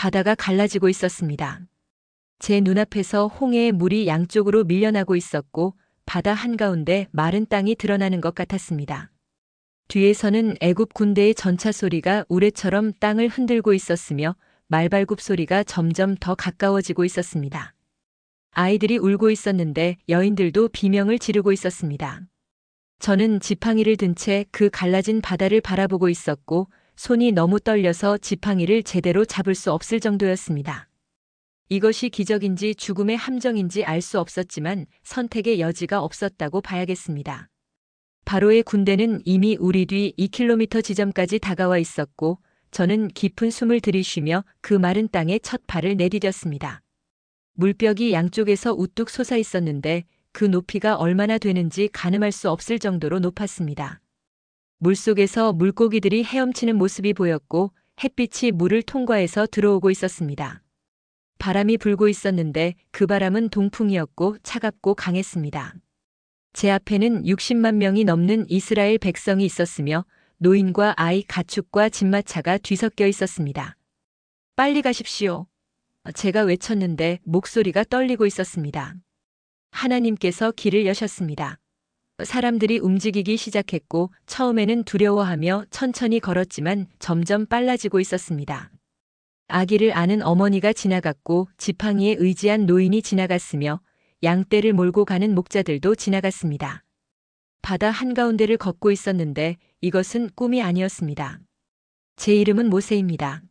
바다가 갈라지고 있었습니다. 제 눈앞에서 홍해의 물이 양쪽으로 밀려나고 있었고 바다 한가운데 마른 땅이 드러나는 것 같았습니다. 뒤에서는 애굽 군대의 전차 소리가 우레처럼 땅을 흔들고 있었으며 말발굽 소리가 점점 더 가까워지고 있었습니다. 아이들이 울고 있었는데 여인들도 비명을 지르고 있었습니다. 저는 지팡이를 든 채 그 갈라진 바다를 바라보고 있었고 손이 너무 떨려서 지팡이를 제대로 잡을 수 없을 정도였습니다. 이것이 기적인지 죽음의 함정인지 알 수 없었지만 선택의 여지가 없었다고 봐야겠습니다. 바로의 군대는 이미 우리 뒤 2km 지점까지 다가와 있었고 저는 깊은 숨을 들이쉬며 그 마른 땅에 첫 발을 내디뎠습니다. 물벽이 양쪽에서 우뚝 솟아 있었는데 그 높이가 얼마나 되는지 가늠할 수 없을 정도로 높았습니다. 물속에서 물고기들이 헤엄치는 모습이 보였고 햇빛이 물을 통과해서 들어오고 있었습니다. 바람이 불고 있었는데 그 바람은 동풍이었고 차갑고 강했습니다. 제 앞에는 60만 명이 넘는 이스라엘 백성이 있었으며 노인과 아이, 가축과 집마차가 뒤섞여 있었습니다. 빨리 가십시오. 제가 외쳤는데 목소리가 떨리고 있었습니다. 하나님께서 길을 여셨습니다. 사람들이 움직이기 시작했고 처음에는 두려워하며 천천히 걸었지만 점점 빨라지고 있었습니다. 아기를 아는 어머니가 지나갔고 지팡이에 의지한 노인이 지나갔으며 양떼를 몰고 가는 목자들도 지나갔습니다. 바다 한가운데를 걷고 있었는데 이것은 꿈이 아니었습니다. 제 이름은 모세입니다.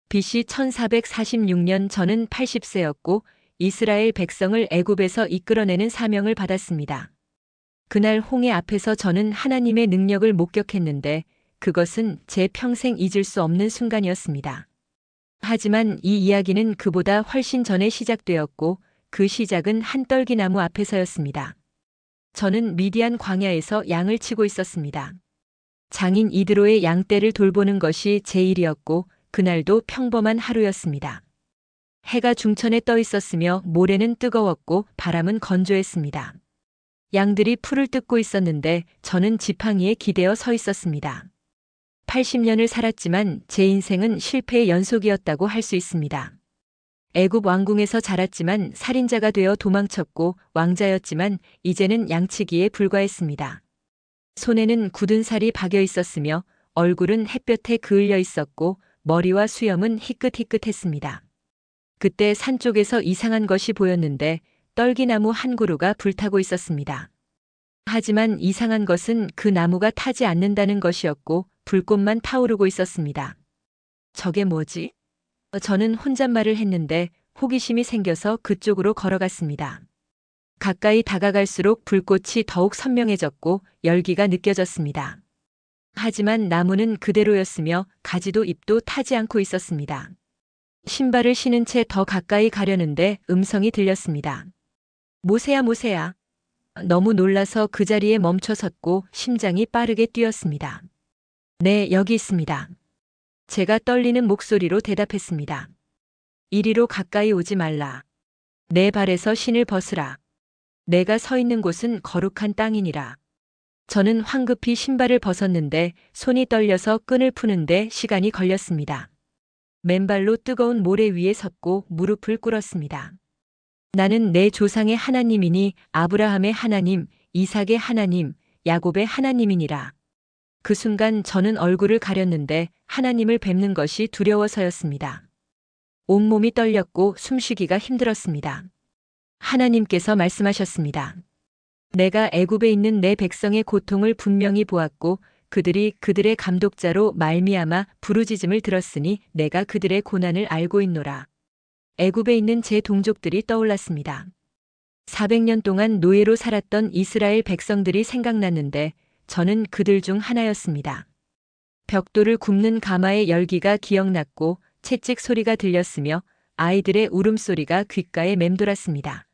BC 1446년 저는 80세였고 이스라엘 백성을 애굽에서 이끌어내는 사명을 받았습니다. 그날 홍해 앞에서 저는 하나님의 능력을 목격했는데 그것은 제 평생 잊을 수 없는 순간이었습니다. 하지만 이 이야기는 그보다 훨씬 전에 시작되었고 그 시작은 한 떨기나무 앞에서였습니다. 저는 미디안 광야에서 양을 치고 있었습니다. 장인 이드로의 양떼를 돌보는 것이 제 일이었고 그날도 평범한 하루였습니다. 해가 중천에 떠 있었으며 모래는 뜨거웠고 바람은 건조했습니다. 양들이 풀을 뜯고 있었는데 저는 지팡이에 기대어 서 있었습니다. 80년을 살았지만 제 인생은 실패의 연속이었다고 할 수 있습니다. 애굽 왕궁에서 자랐지만 살인자가 되어 도망쳤고 왕자였지만 이제는 양치기에 불과했습니다. 손에는 굳은 살이 박여 있었으며 얼굴은 햇볕에 그을려 있었고 머리와 수염은 희끗희끗했습니다. 그때 산 쪽에서 이상한 것이 보였는데 떨기나무 한 그루가 불타고 있었습니다. 하지만 이상한 것은 그 나무가 타지 않는다는 것이었고 불꽃만 타오르고 있었습니다. 저게 뭐지? 저는 혼잣말을 했는데 호기심이 생겨서 그쪽으로 걸어갔습니다. 가까이 다가갈수록 불꽃이 더욱 선명해졌고 열기가 느껴졌습니다. 하지만 나무는 그대로였으며 가지도 잎도 타지 않고 있었습니다. 신발을 신은 채 더 가까이 가려는데 음성이 들렸습니다. 모세야, 모세야. 너무 놀라서 그 자리에 멈춰 섰고 심장이 빠르게 뛰었습니다. 네, 여기 있습니다. 제가 떨리는 목소리로 대답했습니다. 이리로 가까이 오지 말라. 내 발에서 신을 벗으라. 내가 서 있는 곳은 거룩한 땅이니라. 저는 황급히 신발을 벗었는데 손이 떨려서 끈을 푸는데 시간이 걸렸습니다. 맨발로 뜨거운 모래 위에 섰고 무릎을 꿇었습니다. 나는 내 조상의 하나님이니 아브라함의 하나님, 이삭의 하나님, 야곱의 하나님이니라. 그 순간 저는 얼굴을 가렸는데 하나님을 뵙는 것이 두려워서였습니다. 온몸이 떨렸고 숨쉬기가 힘들었습니다. 하나님께서 말씀하셨습니다. 내가 애굽에 있는 내 백성의 고통을 분명히 보았고 그들이 그들의 감독자로 말미암아 부르짖음을 들었으니 내가 그들의 고난을 알고 있노라. 애굽에 있는 제 동족들이 떠올랐습니다. 400년 동안 노예로 살았던 이스라엘 백성들이 생각났는데 저는 그들 중 하나였습니다. 벽돌을 굽는 가마의 열기가 기억났고 채찍 소리가 들렸으며 아이들의 울음소리가 귓가에 맴돌았습니다.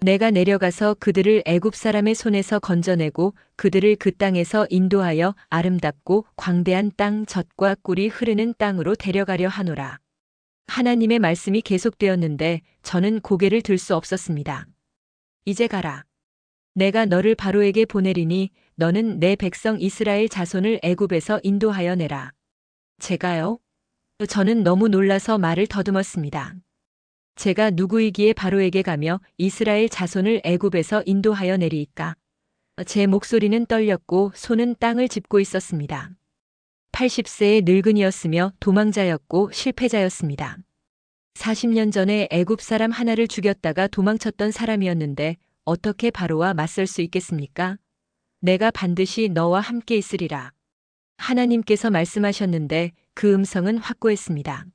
내가 내려가서 그들을 애굽 사람의 손에서 건져내고 그들을 그 땅에서 인도하여 아름답고 광대한 땅 젖과 꿀이 흐르는 땅으로 데려가려 하노라. 하나님의 말씀이 계속되었는데 저는 고개를 들 수 없었습니다. 이제 가라. 내가 너를 바로에게 보내리니 너는 내 백성 이스라엘 자손을 애굽에서 인도하여 내라. 제가요? 저는 너무 놀라서 말을 더듬었습니다. 제가 누구이기에 바로에게 가며 이스라엘 자손을 애굽에서 인도하여 내리이까? 제 목소리는 떨렸고 손은 땅을 짚고 있었습니다. 80세의 늙은이였으며 도망자였고 실패자였습니다. 40년 전에 애굽 사람 하나를 죽였다가 도망쳤던 사람이었는데 어떻게 바로와 맞설 수 있겠습니까? 내가 반드시 너와 함께 있으리라. 하나님께서 말씀하셨는데 그 음성은 확고했습니다.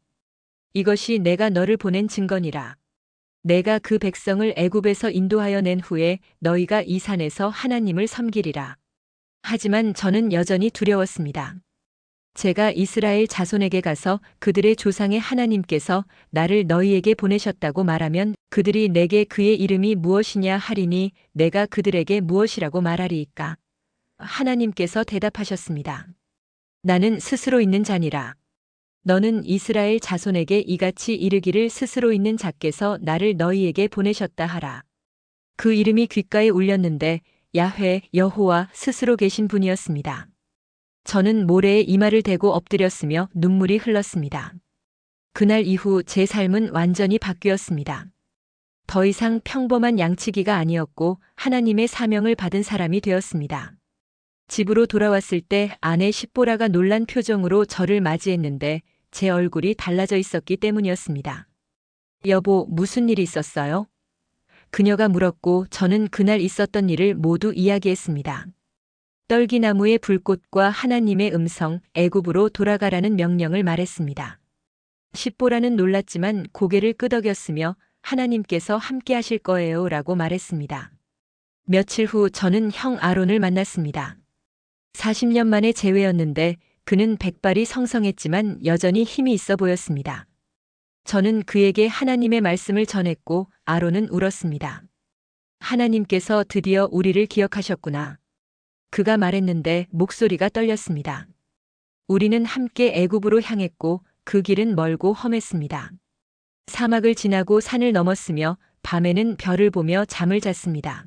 이것이 내가 너를 보낸 증거니라. 내가 그 백성을 애굽에서 인도하여 낸 후에 너희가 이 산에서 하나님을 섬기리라. 하지만 저는 여전히 두려웠습니다. 제가 이스라엘 자손에게 가서 그들의 조상의 하나님께서 나를 너희에게 보내셨다고 말하면 그들이 내게 그의 이름이 무엇이냐 하리니 내가 그들에게 무엇이라고 말하리이까? 하나님께서 대답하셨습니다. 나는 스스로 있는 자니라. 너는 이스라엘 자손에게 이같이 이르기를 스스로 있는 자께서 나를 너희에게 보내셨다 하라. 그 이름이 귓가에 울렸는데 야훼 여호와 스스로 계신 분이었습니다. 저는 모래에 이마를 대고 엎드렸으며 눈물이 흘렀습니다. 그날 이후 제 삶은 완전히 바뀌었습니다. 더 이상 평범한 양치기가 아니었고 하나님의 사명을 받은 사람이 되었습니다. 집으로 돌아왔을 때 아내 십보라가 놀란 표정으로 저를 맞이했는데 제 얼굴이 달라져 있었기 때문이었습니다. 여보, 무슨 일이 있었어요? 그녀가 물었고 저는 그날 있었던 일을 모두 이야기했습니다. 떨기나무의 불꽃과 하나님의 음성, 애굽으로 돌아가라는 명령을 말했습니다. 십보라는 놀랐지만 고개를 끄덕였으며 하나님께서 함께 하실 거예요 라고 말했습니다. 며칠 후 저는 형 아론을 만났습니다. 40년 만에 재회였는데 그는 백발이 성성했지만 여전히 힘이 있어 보였습니다. 저는 그에게 하나님의 말씀을 전했고 아론은 울었습니다. 하나님께서 드디어 우리를 기억하셨구나. 그가 말했는데 목소리가 떨렸습니다. 우리는 함께 애굽으로 향했고 그 길은 멀고 험했습니다. 사막을 지나고 산을 넘었으며 밤에는 별을 보며 잠을 잤습니다.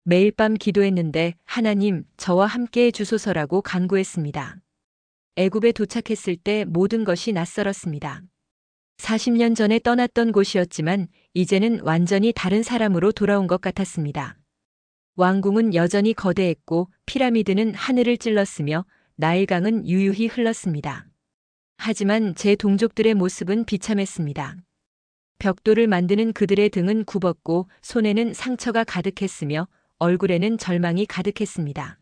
매일 밤 기도했는데 하나님, 저와 함께 해주소서라고 간구했습니다. 애굽에 도착했을 때 모든 것이 낯설었습니다. 40년 전에 떠났던 곳이었지만 이제는 완전히 다른 사람으로 돌아온 것 같았습니다. 왕궁은 여전히 거대했고 피라미드는 하늘을 찔렀으며 나일강은 유유히 흘렀습니다. 하지만 제 동족들의 모습은 비참했습니다. 벽돌을 만드는 그들의 등은 굽었고 손에는 상처가 가득했으며 얼굴에는 절망이 가득했습니다.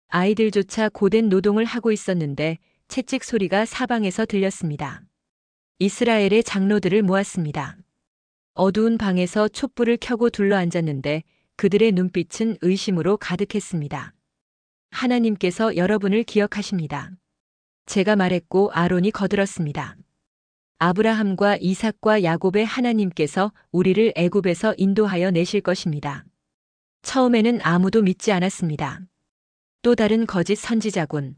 아이들조차 고된 노동을 하고 있었는데 채찍 소리가 사방에서 들렸습니다. 이스라엘의 장로들을 모았습니다. 어두운 방에서 촛불을 켜고 둘러앉았는데 그들의 눈빛은 의심으로 가득했습니다. 하나님께서 여러분을 기억하십니다. 제가 말했고 아론이 거들었습니다. 아브라함과 이삭과 야곱의 하나님께서 우리를 애굽에서 인도하여 내실 것입니다. 처음에는 아무도 믿지 않았습니다. 또 다른 거짓 선지자군.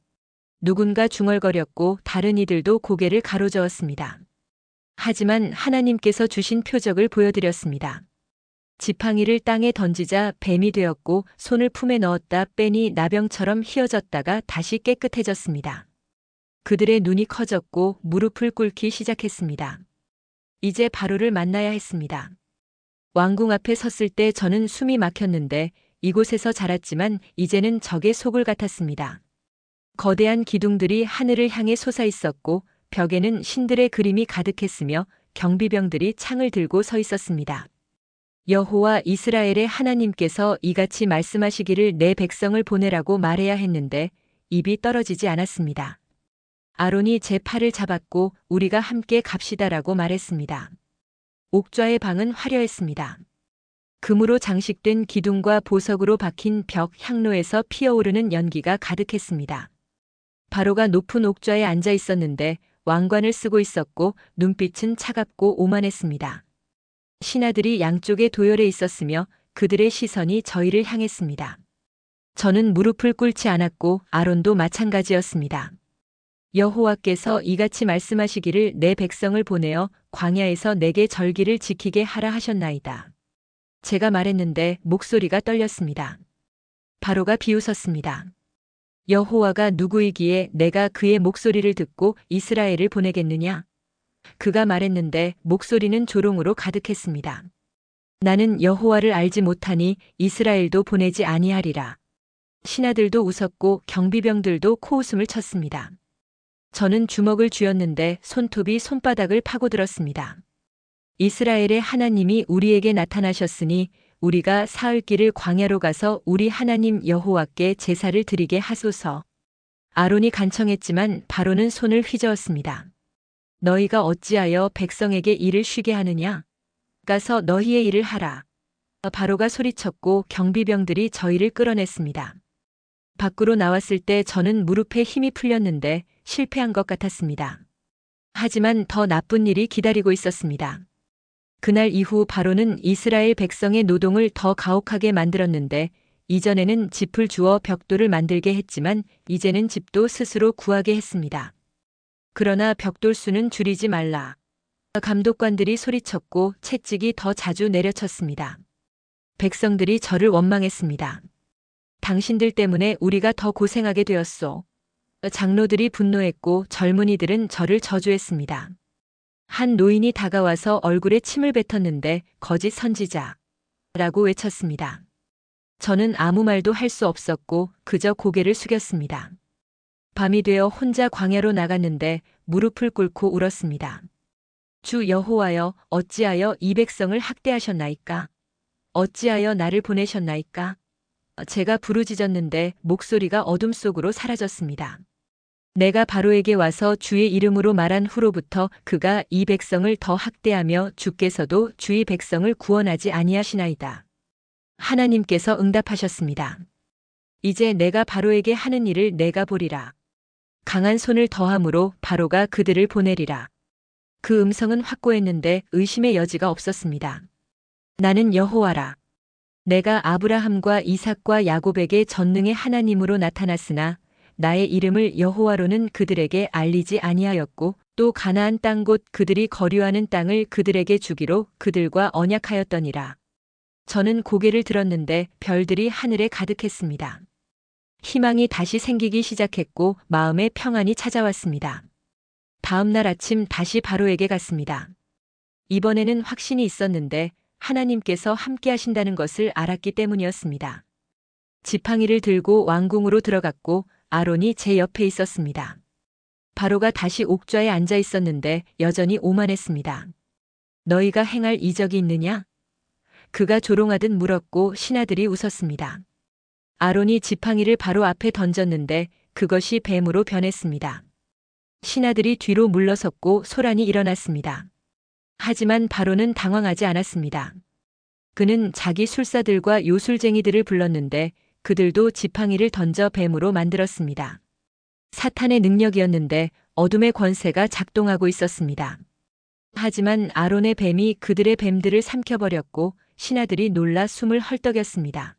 누군가 중얼거렸고 다른 이들도 고개를 가로저었습니다. 하지만 하나님께서 주신 표적을 보여드렸습니다. 지팡이를 땅에 던지자 뱀이 되었고 손을 품에 넣었다 빼니 나병처럼 휘어졌다가 다시 깨끗해졌습니다. 그들의 눈이 커졌고 무릎을 꿇기 시작했습니다. 이제 바로를 만나야 했습니다. 왕궁 앞에 섰을 때 저는 숨이 막혔는데 이곳에서 자랐지만 이제는 적의 소굴 같았습니다. 거대한 기둥들이 하늘을 향해 솟아 있었고 벽에는 신들의 그림이 가득했으며 경비병들이 창을 들고 서 있었습니다. 여호와 이스라엘의 하나님께서 이같이 말씀하시기를 내 백성을 보내라고 말해야 했는데 입이 떨어지지 않았습니다. 아론이 제 팔을 잡았고 우리가 함께 갑시다라고 말했습니다. 옥좌의 방은 화려했습니다. 금으로 장식된 기둥과 보석으로 박힌 벽 향로에서 피어오르는 연기가 가득했습니다. 바로가 높은 옥좌에 앉아 있었는데 왕관을 쓰고 있었고 눈빛은 차갑고 오만했습니다. 신하들이 양쪽에 도열해 있었으며 그들의 시선이 저희를 향했습니다. 저는 무릎을 꿇지 않았고 아론도 마찬가지였습니다. 여호와께서 이같이 말씀하시기를 내 백성을 보내어 광야에서 내게 절기를 지키게 하라 하셨나이다. 제가 말했는데 목소리가 떨렸습니다. 바로가 비웃었습니다. 여호와가 누구이기에 내가 그의 목소리를 듣고 이스라엘을 보내겠느냐? 그가 말했는데 목소리는 조롱으로 가득했습니다. 나는 여호와를 알지 못하니 이스라엘도 보내지 아니하리라. 신하들도 웃었고 경비병들도 코웃음을 쳤습니다. 저는 주먹을 쥐었는데 손톱이 손바닥을 파고들었습니다. 이스라엘의 하나님이 우리에게 나타나셨으니 우리가 사흘 길을 광야로 가서 우리 하나님 여호와께 제사를 드리게 하소서. 아론이 간청했지만 바로는 손을 휘저었습니다. 너희가 어찌하여 백성에게 일을 쉬게 하느냐? 가서 너희의 일을 하라. 바로가 소리쳤고 경비병들이 저희를 끌어냈습니다. 밖으로 나왔을 때 저는 무릎에 힘이 풀렸는데 실패한 것 같았습니다. 하지만 더 나쁜 일이 기다리고 있었습니다. 그날 이후 바로는 이스라엘 백성의 노동을 더 가혹하게 만들었는데 이전에는 짚을 주어 벽돌을 만들게 했지만 이제는 집도 스스로 구하게 했습니다. 그러나 벽돌 수는 줄이지 말라. 감독관들이 소리쳤고 채찍이 더 자주 내려쳤습니다. 백성들이 저를 원망했습니다. 당신들 때문에 우리가 더 고생하게 되었소. 장로들이 분노했고 젊은이들은 저를 저주했습니다. 한 노인이 다가와서 얼굴에 침을 뱉었는데 거짓 선지자라고 외쳤습니다. 저는 아무 말도 할 수 없었고 그저 고개를 숙였습니다. 밤이 되어 혼자 광야로 나갔는데 무릎을 꿇고 울었습니다. 주 여호와여, 어찌하여 이 백성을 학대하셨나이까? 어찌하여 나를 보내셨나이까? 제가 부르짖었는데 목소리가 어둠 속으로 사라졌습니다. 내가 바로에게 와서 주의 이름으로 말한 후로부터 그가 이 백성을 더 학대하며 주께서도 주의 백성을 구원하지 아니하시나이다. 하나님께서 응답하셨습니다. 이제 내가 바로에게 하는 일을 내가 보리라. 강한 손을 더함으로 바로가 그들을 보내리라. 그 음성은 확고했는데 의심의 여지가 없었습니다. 나는 여호와라. 내가 아브라함과 이삭과 야곱에게 전능의 하나님으로 나타났으나 나의 이름을 여호와로는 그들에게 알리지 아니하였고 또 가나안 땅 곧 그들이 거류하는 땅을 그들에게 주기로 그들과 언약하였더니라. 저는 고개를 들었는데 별들이 하늘에 가득했습니다. 희망이 다시 생기기 시작했고 마음에 평안이 찾아왔습니다. 다음 날 아침 다시 바로에게 갔습니다. 이번에는 확신이 있었는데 하나님께서 함께 하신다는 것을 알았기 때문이었습니다. 지팡이를 들고 왕궁으로 들어갔고 아론이 제 옆에 있었습니다. 바로가 다시 옥좌에 앉아 있었는데 여전히 오만했습니다. 너희가 행할 이적이 있느냐? 그가 조롱하듯 물었고 신하들이 웃었습니다. 아론이 지팡이를 바로 앞에 던졌는데 그것이 뱀으로 변했습니다. 신하들이 뒤로 물러섰고 소란이 일어났습니다. 하지만 바로는 당황하지 않았습니다. 그는 자기 술사들과 요술쟁이들을 불렀는데 그들도 지팡이를 던져 뱀으로 만들었습니다. 사탄의 능력이었는데 어둠의 권세가 작동하고 있었습니다. 하지만 아론의 뱀이 그들의 뱀들을 삼켜버렸고 신하들이 놀라 숨을 헐떡였습니다.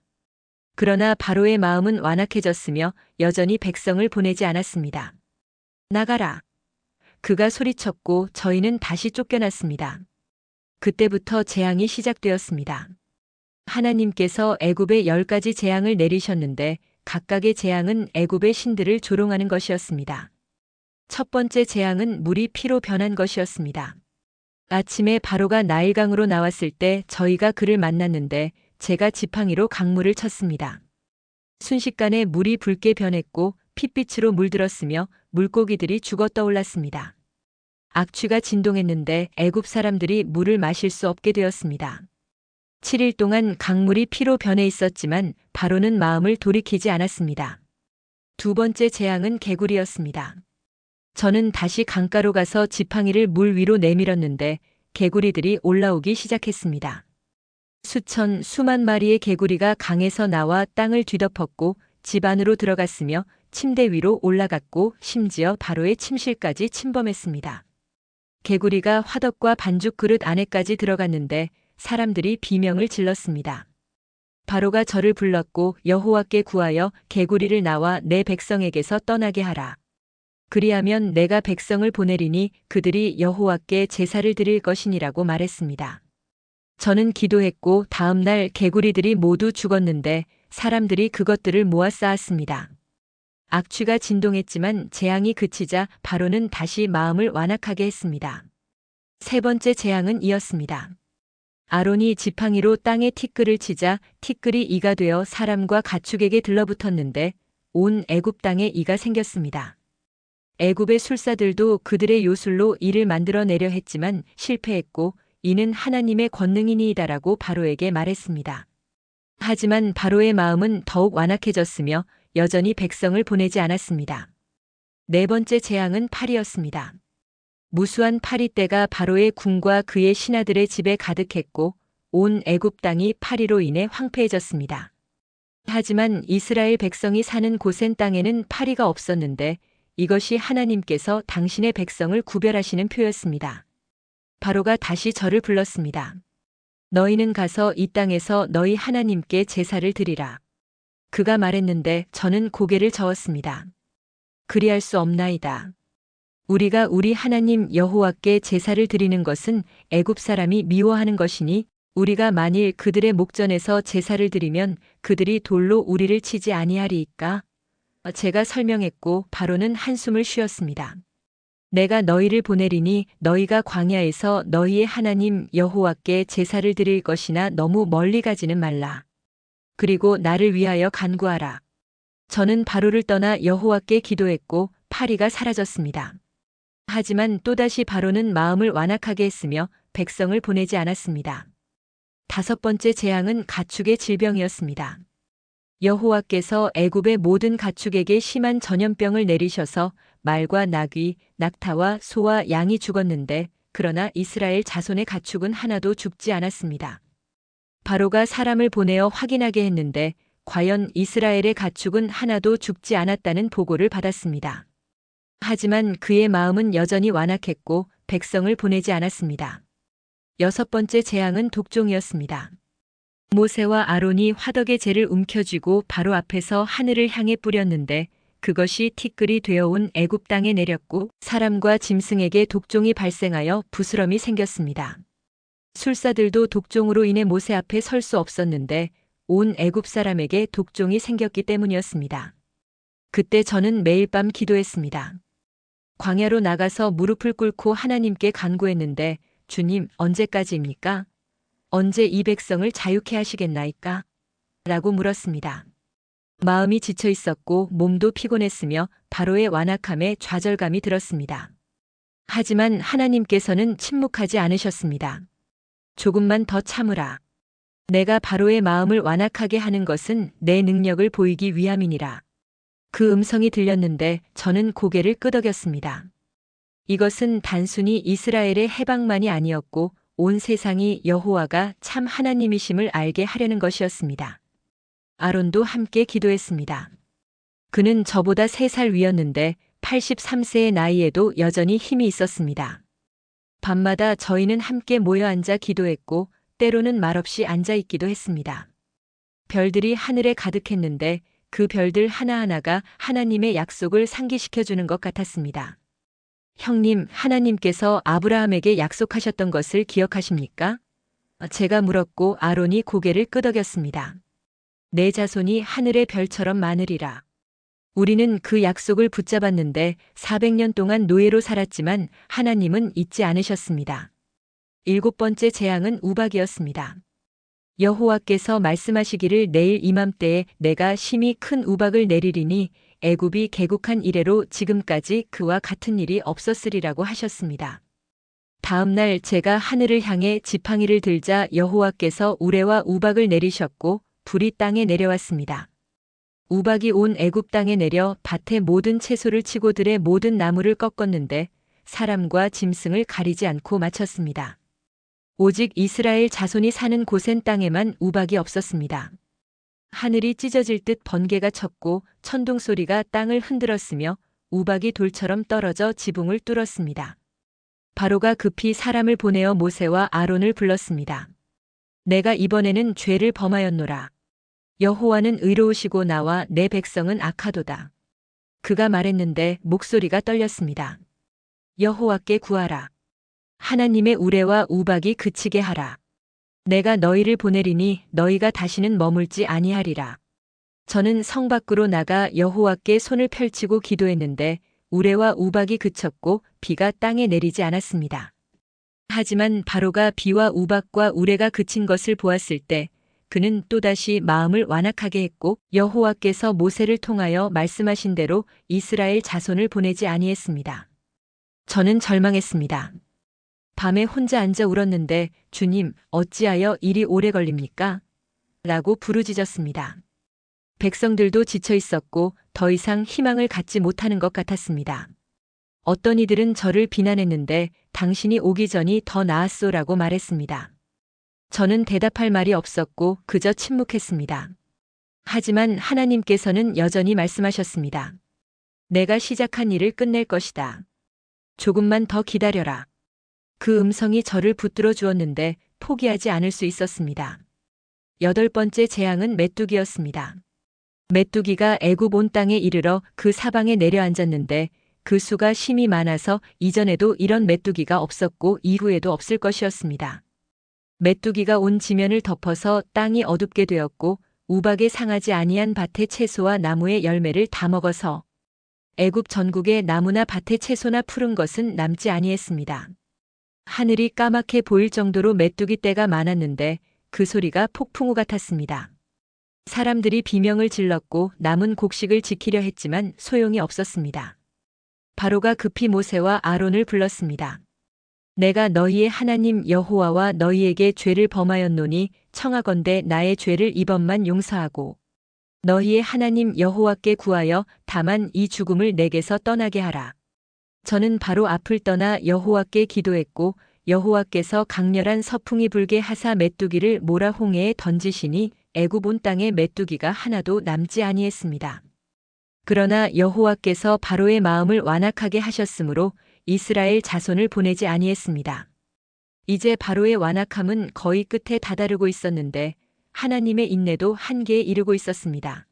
그러나 바로의 마음은 완악해졌으며 여전히 백성을 보내지 않았습니다. 나가라. 그가 소리쳤고 저희는 다시 쫓겨났습니다. 그때부터 재앙이 시작되었습니다. 하나님께서 애굽에 10가지 재앙을 내리셨는데 각각의 재앙은 애굽의 신들을 조롱하는 것이었습니다. 첫 번째 재앙은 물이 피로 변한 것이었습니다. 아침에 바로가 나일강으로 나왔을 때 저희가 그를 만났는데 제가 지팡이로 강물을 쳤습니다. 순식간에 물이 붉게 변했고 핏빛으로 물들었으며 물고기들이 죽어 떠올랐습니다. 악취가 진동했는데 애굽 사람들이 물을 마실 수 없게 되었습니다. 7일 동안 강물이 피로 변해 있었지만 바로는 마음을 돌이키지 않았습니다. 두 번째 재앙은 개구리였습니다. 저는 다시 강가로 가서 지팡이를 물 위로 내밀었는데 개구리들이 올라오기 시작했습니다. 수천, 수만 마리의 개구리가 강에서 나와 땅을 뒤덮었고 집 안으로 들어갔으며 침대 위로 올라갔고 심지어 바로의 침실까지 침범했습니다. 개구리가 화덕과 반죽 그릇 안에까지 들어갔는데 사람들이 비명을 질렀습니다. 바로가 저를 불렀고 여호와께 구하여 개구리를 나와 내 백성에게서 떠나게 하라. 그리하면 내가 백성을 보내리니 그들이 여호와께 제사를 드릴 것이니라고 말했습니다. 저는 기도했고 다음 날 개구리들이 모두 죽었는데 사람들이 그것들을 모아 쌓았습니다. 악취가 진동했지만 재앙이 그치자 바로는 다시 마음을 완악하게 했습니다. 세 번째 재앙은 이었습니다. 아론이 지팡이로 땅에 티끌을 치자 티끌이 이가 되어 사람과 가축에게 들러붙었는데 온 애굽 땅에 이가 생겼습니다. 애굽의 술사들도 그들의 요술로 이를 만들어내려 했지만 실패했고 이는 하나님의 권능이니이다라고 바로에게 말했습니다. 하지만 바로의 마음은 더욱 완악해졌으며 여전히 백성을 보내지 않았습니다. 네 번째 재앙은 파리였습니다. 무수한 파리떼가 바로의 궁과 그의 신하들의 집에 가득했고 온 애굽 땅이 파리로 인해 황폐해졌습니다. 하지만 이스라엘 백성이 사는 고센 땅에는 파리가 없었는데 이것이 하나님께서 당신의 백성을 구별하시는 표였습니다. 바로가 다시 저를 불렀습니다. 너희는 가서 이 땅에서 너희 하나님께 제사를 드리라. 그가 말했는데 저는 고개를 저었습니다. 그리할 수 없나이다. 우리가 우리 하나님 여호와께 제사를 드리는 것은 애굽 사람이 미워하는 것이니 우리가 만일 그들의 목전에서 제사를 드리면 그들이 돌로 우리를 치지 아니하리이까? 제가 설명했고 바로는 한숨을 쉬었습니다. 내가 너희를 보내리니 너희가 광야에서 너희의 하나님 여호와께 제사를 드릴 것이나 너무 멀리 가지는 말라. 그리고 나를 위하여 간구하라. 저는 바로를 떠나 여호와께 기도했고 파리가 사라졌습니다. 하지만 또다시 바로는 마음을 완악하게 했으며 백성을 보내지 않았습니다. 다섯 번째 재앙은 가축의 질병이었습니다. 여호와께서 애굽의 모든 가축에게 심한 전염병을 내리셔서 말과 나귀, 낙타와 소와 양이 죽었는데 그러나 이스라엘 자손의 가축은 하나도 죽지 않았습니다. 바로가 사람을 보내어 확인하게 했는데 과연 이스라엘의 가축은 하나도 죽지 않았다는 보고를 받았습니다. 하지만 그의 마음은 여전히 완악했고 백성을 보내지 않았습니다. 여섯 번째 재앙은 독종이었습니다. 모세와 아론이 화덕의 재를 움켜쥐고 바로 앞에서 하늘을 향해 뿌렸는데 그것이 티끌이 되어온 애굽 땅에 내렸고 사람과 짐승에게 독종이 발생하여 부스럼이 생겼습니다. 술사들도 독종으로 인해 모세 앞에 설 수 없었는데 온 애굽 사람에게 독종이 생겼기 때문이었습니다. 그때 저는 매일 밤 기도했습니다. 광야로 나가서 무릎을 꿇고 하나님께 간구했는데 주님 언제까지입니까? 언제 이 백성을 자유케 하시겠나이까? 라고 물었습니다. 마음이 지쳐 있었고 몸도 피곤했으며 바로의 완악함에 좌절감이 들었습니다. 하지만 하나님께서는 침묵하지 않으셨습니다. 조금만 더 참으라. 내가 바로의 마음을 완악하게 하는 것은 내 능력을 보이기 위함이니라. 그 음성이 들렸는데 저는 고개를 끄덕였습니다. 이것은 단순히 이스라엘의 해방만이 아니었고 온 세상이 여호와가 참 하나님이심을 알게 하려는 것이었습니다. 아론도 함께 기도했습니다. 그는 저보다 3살 위였는데 83세의 나이에도 여전히 힘이 있었습니다. 밤마다 저희는 함께 모여 앉아 기도했고 때로는 말없이 앉아 있기도 했습니다. 별들이 하늘에 가득했는데 그 별들 하나하나가 하나님의 약속을 상기시켜주는 것 같았습니다. 형님, 하나님께서 아브라함에게 약속하셨던 것을 기억하십니까? 제가 물었고 아론이 고개를 끄덕였습니다. 내 자손이 하늘의 별처럼 많으리라. 우리는 그 약속을 붙잡았는데 400년 동안 노예로 살았지만 하나님은 잊지 않으셨습니다. 7번째 재앙은 우박이었습니다. 여호와께서 말씀하시기를 내일 이맘때에 내가 심히 큰 우박을 내리리니 애굽이 개국한 이래로 지금까지 그와 같은 일이 없었으리라고 하셨습니다. 다음 날 제가 하늘을 향해 지팡이를 들자 여호와께서 우레와 우박을 내리셨고 불이 땅에 내려왔습니다. 우박이 온 애굽 땅에 내려 밭의 모든 채소를 치고 들의 모든 나무를 꺾었는데 사람과 짐승을 가리지 않고 마쳤습니다. 오직 이스라엘 자손이 사는 고센 땅에만 우박이 없었습니다. 하늘이 찢어질 듯 번개가 쳤고 천둥 소리가 땅을 흔들었으며 우박이 돌처럼 떨어져 지붕을 뚫었습니다. 바로가 급히 사람을 보내어 모세와 아론을 불렀습니다. 내가 이번에는 죄를 범하였노라. 여호와는 의로우시고 나와 내 백성은 악하도다. 그가 말했는데 목소리가 떨렸습니다. 여호와께 구하라. 하나님의 우레와 우박이 그치게 하라. 내가 너희를 보내리니 너희가 다시는 머물지 아니하리라. 저는 성 밖으로 나가 여호와께 손을 펼치고 기도했는데 우레와 우박이 그쳤고 비가 땅에 내리지 않았습니다. 하지만 바로가 비와 우박과 우레가 그친 것을 보았을 때 그는 또다시 마음을 완악하게 했고 여호와께서 모세를 통하여 말씀하신 대로 이스라엘 자손을 보내지 아니했습니다. 저는 절망했습니다. 밤에 혼자 앉아 울었는데 주님, 어찌하여 일이 오래 걸립니까? 라고 부르짖었습니다. 백성들도 지쳐 있었고 더 이상 희망을 갖지 못하는 것 같았습니다. 어떤 이들은 저를 비난했는데 당신이 오기 전이 더 나았소라고 말했습니다. 저는 대답할 말이 없었고 그저 침묵했습니다. 하지만 하나님께서는 여전히 말씀하셨습니다. 내가 시작한 일을 끝낼 것이다. 조금만 더 기다려라. 그 음성이 저를 붙들어 주었는데 포기하지 않을 수 있었습니다. 8번째 재앙은 메뚜기였습니다. 메뚜기가 애굽 온 땅에 이르러 그 사방에 내려앉았는데 그 수가 심히 많아서 이전에도 이런 메뚜기가 없었고 이후에도 없을 것이었습니다. 메뚜기가 온 지면을 덮어서 땅이 어둡게 되었고 우박에 상하지 아니한 밭의 채소와 나무의 열매를 다 먹어서 애굽 전국의 나무나 밭의 채소나 푸른 것은 남지 아니했습니다. 하늘이 까맣게 보일 정도로 메뚜기 떼가 많았는데 그 소리가 폭풍우 같았습니다. 사람들이 비명을 질렀고 남은 곡식을 지키려 했지만 소용이 없었습니다. 바로가 급히 모세와 아론을 불렀습니다. 내가 너희의 하나님 여호와와 너희에게 죄를 범하였노니 청하건대 나의 죄를 이번만 용서하고 너희의 하나님 여호와께 구하여 다만 이 죽음을 내게서 떠나게 하라. 저는 바로 앞을 떠나 여호와께 기도했고 여호와께서 강렬한 서풍이 불게 하사 메뚜기를 모라 홍해에 던지시니 애굽 온 땅에 메뚜기가 하나도 남지 아니했습니다. 그러나 여호와께서 바로의 마음을 완악하게 하셨으므로 이스라엘 자손을 보내지 아니했습니다. 이제 바로의 완악함은 거의 끝에 다다르고 있었는데 하나님의 인내도 한계에 이르고 있었습니다.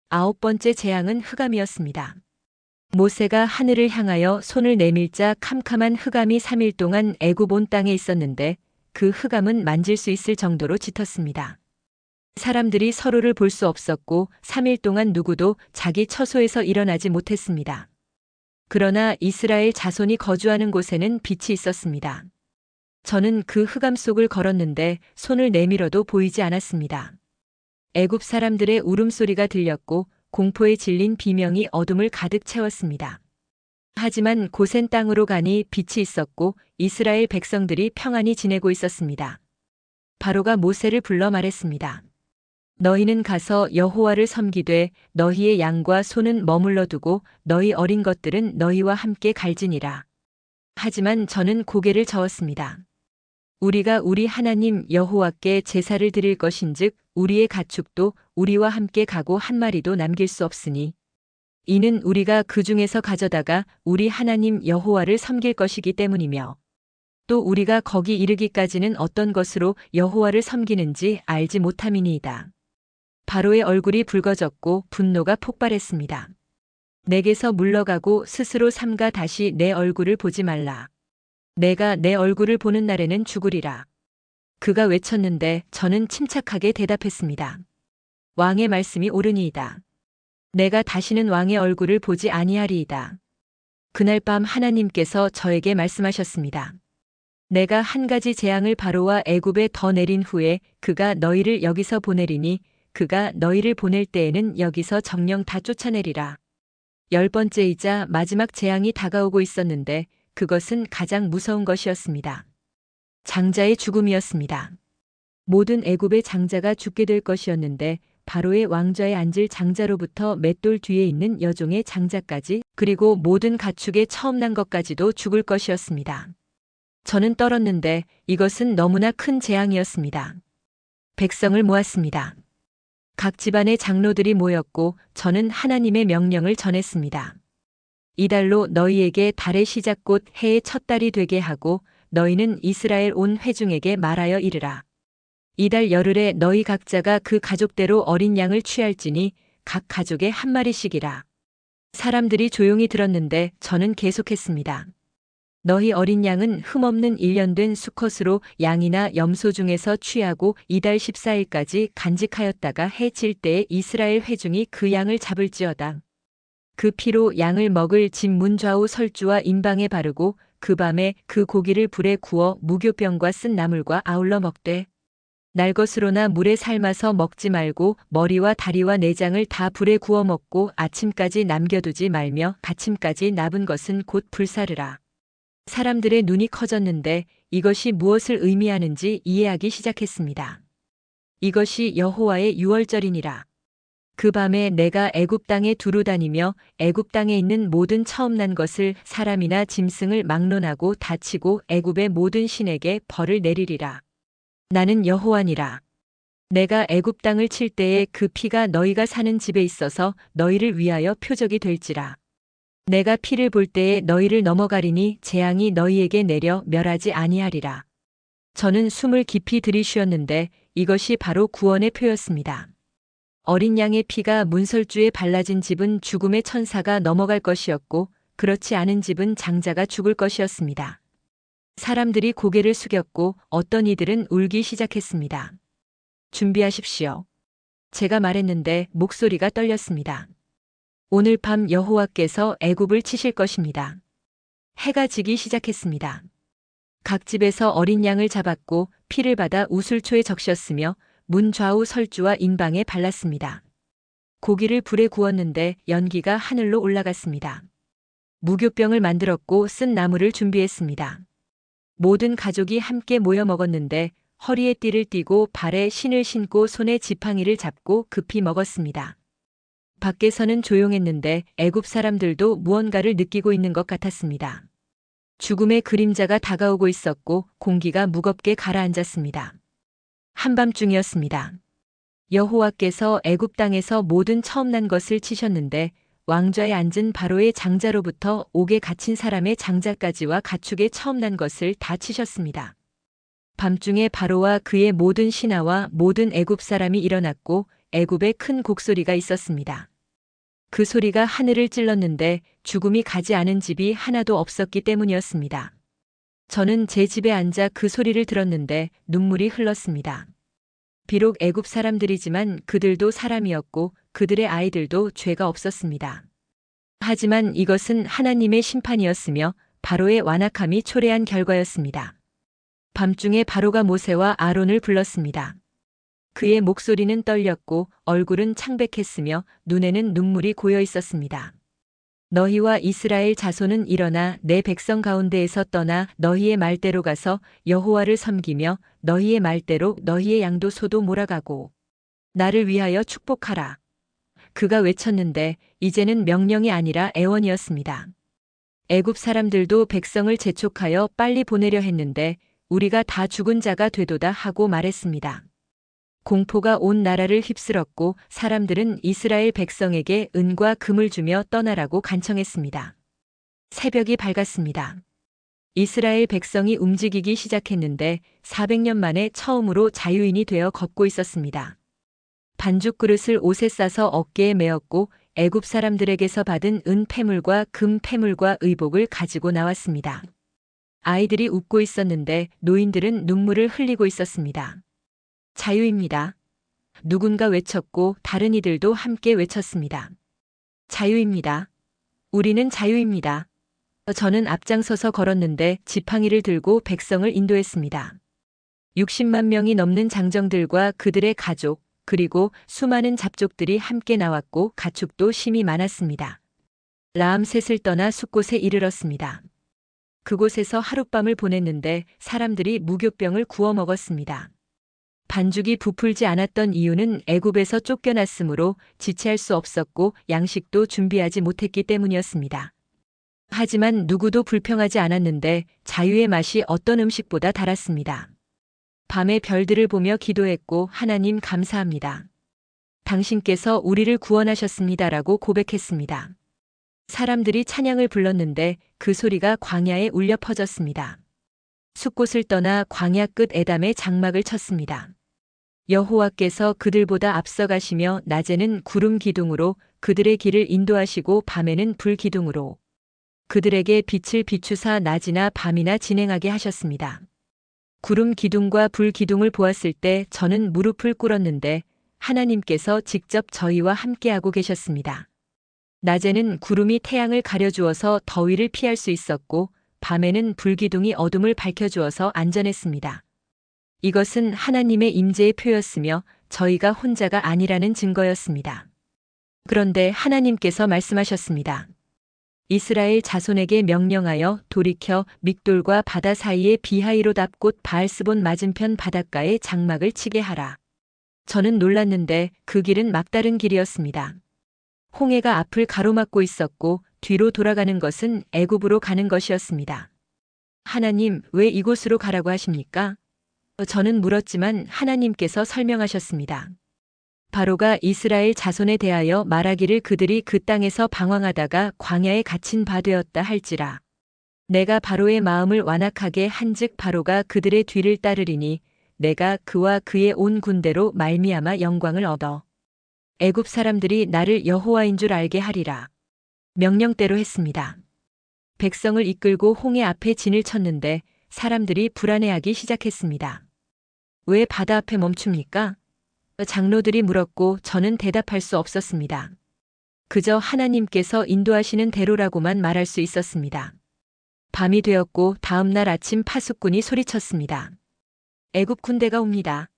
9번째 재앙은 흑암이었습니다. 모세가 하늘을 향하여 손을 내밀자 캄캄한 흑암이 3일 동안 애굽 온 땅에 있었는데 그 흑암은 만질 수 있을 정도로 짙었습니다. 사람들이 서로를 볼 수 없었고 3일 동안 누구도 자기 처소에서 일어나지 못했습니다. 그러나 이스라엘 자손이 거주하는 곳에는 빛이 있었습니다. 저는 그 흑암 속을 걸었는데 손을 내밀어도 보이지 않았습니다. 애굽 사람들의 울음소리가 들렸고 공포에 질린 비명이 어둠을 가득 채웠습니다. 하지만 고센 땅으로 가니 빛이 있었고 이스라엘 백성들이 평안히 지내고 있었습니다. 바로가 모세를 불러 말했습니다. 너희는 가서 여호와를 섬기되 너희의 양과 소는 머물러 두고 너희 어린 것들은 너희와 함께 갈지니라. 하지만 저는 고개를 저었습니다. 우리가 우리 하나님 여호와께 제사를 드릴 것인즉 우리의 가축도 우리와 함께 가고 한 마리도 남길 수 없으니 이는 우리가 그 중에서 가져다가 우리 하나님 여호와를 섬길 것이기 때문이며 또 우리가 거기 이르기까지는 어떤 것으로 여호와를 섬기는지 알지 못함이니이다. 바로의 얼굴이 붉어졌고 분노가 폭발했습니다. 내게서 물러가고 스스로 삼가 다시 내 얼굴을 보지 말라. 내가 내 얼굴을 보는 날에는 죽으리라. 그가 외쳤는데 저는 침착하게 대답했습니다. 왕의 말씀이 옳으니이다. 내가 다시는 왕의 얼굴을 보지 아니하리이다. 그날 밤 하나님께서 저에게 말씀하셨습니다. 내가 한 가지 재앙을 바로와 애굽에 더 내린 후에 그가 너희를 여기서 보내리니 그가 너희를 보낼 때에는 여기서 정령 다 쫓아내리라. 10번째이자 마지막 재앙이 다가오고 있었는데 그것은 가장 무서운 것이었습니다. 장자의 죽음이었습니다. 모든 애굽의 장자가 죽게 될 것이었는데 바로의 왕좌에 앉을 장자로부터 맷돌 뒤에 있는 여종의 장자까지 그리고 모든 가축의 처음 난 것까지도 죽을 것이었습니다. 저는 떨었는데 이것은 너무나 큰 재앙이었습니다. 백성을 모았습니다. 각 집안의 장로들이 모였고 저는 하나님의 명령을 전했습니다. 이달로 너희에게 달의 시작 곧 해의 첫 달이 되게 하고 너희는 이스라엘 온 회중에게 말하여 이르라. 이달 열흘에 너희 각자가 그 가족대로 어린 양을 취할지니 각 가족에 한 마리씩이라. 사람들이 조용히 들었는데 저는 계속했습니다. 너희 어린 양은 흠없는 1년 된 수컷으로 양이나 염소 중에서 취하고 이달 14일까지 간직하였다가 해 질 때에 이스라엘 회중이 그 양을 잡을지어다. 그 피로 양을 먹을 집 문 좌우 설주와 임방에 바르고 그 밤에 그 고기를 불에 구워 무교병과 쓴 나물과 아울러 먹되 날 것으로나 물에 삶아서 먹지 말고 머리와 다리와 내장을 다 불에 구워 먹고 아침까지 남겨두지 말며 받침까지 납은 것은 곧 불사르라. 사람들의 눈이 커졌는데 이것이 무엇을 의미하는지 이해하기 시작했습니다. 이것이 여호와의 유월절이니라. 그 밤에 내가 애굽 땅에 두루 다니며 애굽 땅에 있는 모든 처음 난 것을 사람이나 짐승을 막론하고 다치고 애굽의 모든 신에게 벌을 내리리라. 나는 여호와니라. 내가 애굽 땅을 칠 때에 그 피가 너희가 사는 집에 있어서 너희를 위하여 표적이 될지라. 내가 피를 볼 때에 너희를 넘어가리니 재앙이 너희에게 내려 멸하지 아니하리라. 저는 숨을 깊이 들이쉬었는데 이것이 바로 구원의 표였습니다. 어린 양의 피가 문설주에 발라진 집은 죽음의 천사가 넘어갈 것이었고 그렇지 않은 집은 장자가 죽을 것이었습니다. 사람들이 고개를 숙였고 어떤 이들은 울기 시작했습니다. 준비하십시오. 제가 말했는데 목소리가 떨렸습니다. 오늘 밤 여호와께서 애굽을 치실 것입니다. 해가 지기 시작했습니다. 각 집에서 어린 양을 잡았고 피를 받아 우슬초에 적셨으며 문 좌우 설주와 인방에 발랐습니다. 고기를 불에 구웠는데 연기가 하늘로 올라갔습니다. 무교병을 만들었고 쓴 나물을 준비했습니다. 모든 가족이 함께 모여 먹었는데 허리에 띠를 띠고 발에 신을 신고 손에 지팡이를 잡고 급히 먹었습니다. 밖에서는 조용했는데 애굽 사람들도 무언가를 느끼고 있는 것 같았습니다. 죽음의 그림자가 다가오고 있었고 공기가 무겁게 가라앉았습니다. 한밤중이었습니다. 여호와께서 애굽 땅에서 모든 처음 난 것을 치셨는데 왕좌에 앉은 바로의 장자로부터 옥에 갇힌 사람의 장자까지와 가축의 처음 난 것을 다 치셨습니다. 밤중에 바로와 그의 모든 신하와 모든 애굽 사람이 일어났고 애굽에 큰 곡소리가 있었습니다. 그 소리가 하늘을 찔렀는데 죽음이 가지 않은 집이 하나도 없었기 때문이었습니다. 저는 제 집에 앉아 그 소리를 들었는데 눈물이 흘렀습니다. 비록 애굽 사람들이지만 그들도 사람이었고 그들의 아이들도 죄가 없었습니다. 하지만 이것은 하나님의 심판이었으며 바로의 완악함이 초래한 결과였습니다. 밤중에 바로가 모세와 아론을 불렀습니다. 그의 목소리는 떨렸고 얼굴은 창백했으며 눈에는 눈물이 고여 있었습니다. 너희와 이스라엘 자손은 일어나 내 백성 가운데에서 떠나 너희의 말대로 가서 여호와를 섬기며 너희의 말대로 너희의 양도 소도 몰아가고 나를 위하여 축복하라. 그가 외쳤는데 이제는 명령이 아니라 애원이었습니다. 애굽 사람들도 백성을 재촉하여 빨리 보내려 했는데 우리가 다 죽은 자가 되도다 하고 말했습니다. 공포가 온 나라를 휩쓸었고 사람들은 이스라엘 백성에게 은과 금을 주며 떠나라고 간청했습니다. 새벽이 밝았습니다. 이스라엘 백성이 움직이기 시작했는데 400년 만에 처음으로 자유인이 되어 걷고 있었습니다. 반죽 그릇을 옷에 싸서 어깨에 메었고 애굽 사람들에게서 받은 은 패물과 금 패물과 의복을 가지고 나왔습니다. 아이들이 웃고 있었는데 노인들은 눈물을 흘리고 있었습니다. 자유입니다. 누군가 외쳤고 다른 이들도 함께 외쳤습니다. 자유입니다. 우리는 자유입니다. 저는 앞장서서 걸었는데 지팡이를 들고 백성을 인도했습니다. 60만 명이 넘는 장정들과 그들의 가족, 그리고 수많은 잡족들이 함께 나왔고 가축도 심이 많았습니다. 라암셋을 떠나 숲곳에 이르렀습니다. 그곳에서 하룻밤을 보냈는데 사람들이 무교병을 구워 먹었습니다. 반죽이 부풀지 않았던 이유는 애굽에서 쫓겨났으므로 지체할 수 없었고 양식도 준비하지 못했기 때문이었습니다. 하지만 누구도 불평하지 않았는데 자유의 맛이 어떤 음식보다 달았습니다. 밤에 별들을 보며 기도했고 하나님 감사합니다. 당신께서 우리를 구원하셨습니다라고 고백했습니다. 사람들이 찬양을 불렀는데 그 소리가 광야에 울려 퍼졌습니다. 숲곳을 떠나 광야 끝 에담에 장막을 쳤습니다. 여호와께서 그들보다 앞서가시며 낮에는 구름 기둥으로 그들의 길을 인도하시고 밤에는 불 기둥으로 그들에게 빛을 비추사 낮이나 밤이나 진행하게 하셨습니다. 구름 기둥과 불 기둥을 보았을 때 저는 무릎을 꿇었는데 하나님께서 직접 저희와 함께하고 계셨습니다. 낮에는 구름이 태양을 가려주어서 더위를 피할 수 있었고 밤에는 불기둥이 어둠을 밝혀주어서 안전했습니다. 이것은 하나님의 임재의 표였으며 저희가 혼자가 아니라는 증거였습니다. 그런데 하나님께서 말씀하셨습니다. 이스라엘 자손에게 명령하여 돌이켜 믹돌과 바다 사이의 비하이로답 곧 바알스본 맞은편 바닷가에 장막을 치게 하라. 저는 놀랐는데 그 길은 막다른 길이었습니다. 홍해가 앞을 가로막고 있었고 뒤로 돌아가는 것은 애굽으로 가는 것이었습니다. 하나님, 왜 이곳으로 가라고 하십니까? 저는 물었지만 하나님께서 설명하셨습니다. 바로가 이스라엘 자손에 대하여 말하기를 그들이 그 땅에서 방황하다가 광야에 갇힌 바 되었다 할지라. 내가 바로의 마음을 완악하게 한즉 바로가 그들의 뒤를 따르리니 내가 그와 그의 온 군대로 말미암아 영광을 얻어 애굽 사람들이 나를 여호와인 줄 알게 하리라. 명령대로 했습니다. 백성을 이끌고 홍해 앞에 진을 쳤는데 사람들이 불안해하기 시작했습니다. 왜 바다 앞에 멈춥니까? 장로들이 물었고 저는 대답할 수 없었습니다. 그저 하나님께서 인도하시는 대로라고만 말할 수 있었습니다. 밤이 되었고 다음 날 아침 파수꾼이 소리쳤습니다. 애굽 군대가 옵니다.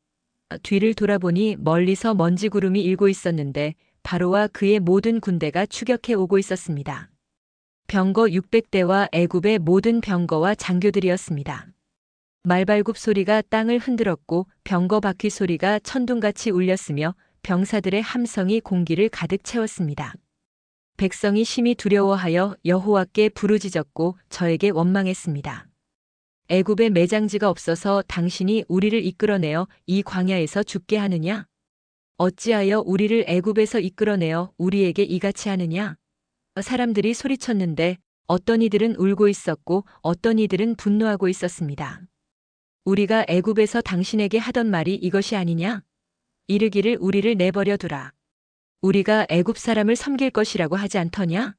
뒤를 돌아보니 멀리서 먼지 구름이 일고 있었는데 바로와 그의 모든 군대가 추격해 오고 있었습니다. 병거 600대와 애굽의 모든 병거와 장교들이었습니다. 말발굽 소리가 땅을 흔들었고 병거 바퀴 소리가 천둥같이 울렸으며 병사들의 함성이 공기를 가득 채웠습니다. 백성이 심히 두려워하여 여호와께 부르짖었고 저에게 원망했습니다. 애굽에 매장지가 없어서 당신이 우리를 이끌어내어 이 광야에서 죽게 하느냐? 어찌하여 우리를 애굽에서 이끌어내어 우리에게 이같이 하느냐? 사람들이 소리쳤는데 어떤 이들은 울고 있었고 어떤 이들은 분노하고 있었습니다. 우리가 애굽에서 당신에게 하던 말이 이것이 아니냐? 이르기를 우리를 내버려 두라. 우리가 애굽 사람을 섬길 것이라고 하지 않더냐?